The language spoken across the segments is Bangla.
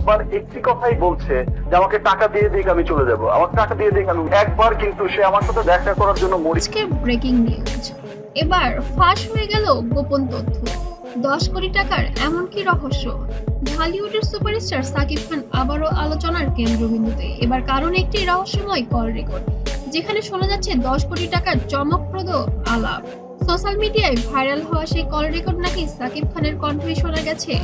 বারবার একটি কথাই বলছে যে আমাকে টাকা দিয়ে দিক আমি চলে যাব, আমাকে টাকা দিয়ে দিক আমি। একবার কিন্তু সে আমার সাথে দেখা করার জন্য আজকে ব্রেকিং নিউজ, এবার ফাঁস হয়ে গেল গোপন তথ্য। 10 কোটি টাকার এমন কি রহস্য? ঢালিউডের সুপারস্টার সাকিব খান আবারও আলোচনার কেন্দ্রবিন্দুতে। এবার কারণ একটি রহস্যময় কল রেকর্ড, যেখানে শোনা যাচ্ছে 10 কোটি টাকার চমকপ্রদ আলাপ। সোশ্যাল মিডিয়ায় ভাইরাল হওয়া সেই কল রেকর্ড নাকি সাকিব খানের কণ্ঠে শোনা গেছে।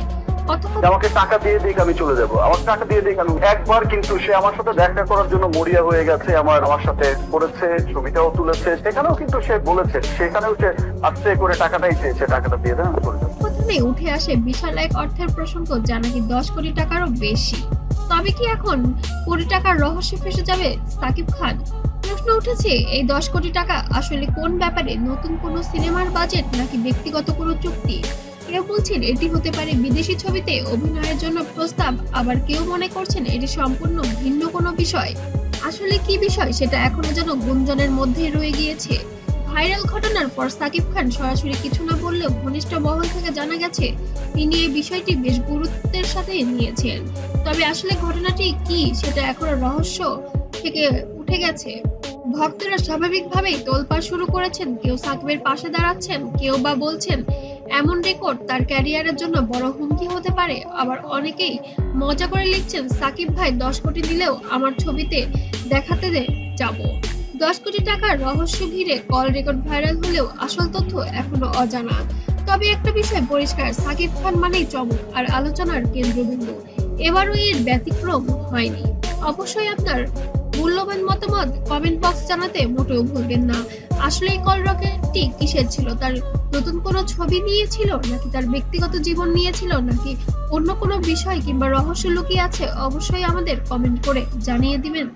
আমাকে টাকা দিয়ে দিক আমি চলে যাব, আমাকে টাকা দিয়ে দিক আমি। একবার কিন্তু সে আমার সাথে দেখা করার জন্য মরিয়া হয়ে গেছে, আমার সাথে করেছে, ছবিটাও তুলেছে, সেখানেও কিন্তু সে বলেছে, সেখানেও সে আস্তে করে টাকাটাই চেয়েছে, টাকাটা দিয়ে দেন চলে যাবো। প্রথমে উঠে আসে বিশাল এক অর্থের প্রসঙ্গ, যা নাকি 10 কোটি টাকারও বেশি। তবে কি এখন কোটি টাকার রহস্য ফেসে যাবে সাকিব খান? প্রশ্ন উঠেছে, এই 10 কোটি টাকা আসলে কোন ব্যাপারে? নতুন কোনো সিনেমার বাজেট নাকি ব্যক্তিগত কোনো চুক্তি? কেউ বলছেন এটি হতে পারে বিদেশি ছবিতে অভিনয়ের জন্য প্রস্তাব, আবার কেউ মনে করছেন এটি সম্পূর্ণ ভিন্ন কোনো বিষয়। আসলে কি বিষয় সেটা এখনো যেন গুঞ্জনের মধ্যেই রয়ে গিয়েছে। ভাইরাল ঘটনার পর সাকিব খান সরাসরি কিছু না বললেও ঘনিষ্ঠ মহল থেকে জানা গেছে তিনি এই বিষয়টি বেশ গুরুত্বের সাথে নিয়েছেন। তবে আসলে ঘটনাটি কি সেটা এখনো রহস্য থেকে উঠে গেছে। ভক্তরা স্বাভাবিকভাবেই তোলপাড় শুরু করেছেন, কেউ সাকিবের পাশে দাঁড়াচ্ছেন, কেউ বা বলছেন এমন রেকর্ড তার ক্যারিয়ারের জন্য বড় হুমকি হতে পারে। আবার অনেকেই মজা করে লিখছেন, সাকিব ভাই 10 কোটি দিলেও আমার ছবিতে দেখাতে যাব। 10 কোটি টাকার রহস্য ঘিরে কল রেকর্ড ভাইরাল হলেও আসল তথ্য এখনো অজানা। তবে একটা বিষয় পরিষ্কার, সাকিব খান মানেই চমক আর আলোচনার কেন্দ্রবিন্দু। এবারও এর ব্যতিক্রম হয়নি। অবশ্যই আপনার মূল্যবান মতামত কমেন্ট বক্স জানাতে মোটেও ভুলবেন না। আসলে এই কল রকেটটি কিসের ছিল? তার নতুন কোনো ছবি নিয়ে ছিল, নাকি তার ব্যক্তিগত জীবন নিয়ে ছিল, নাকি অন্য কোনো বিষয় কিংবা রহস্য লুকিয়ে আছে? অবশ্যই আমাদের কমেন্ট করে জানিয়ে দিবেন।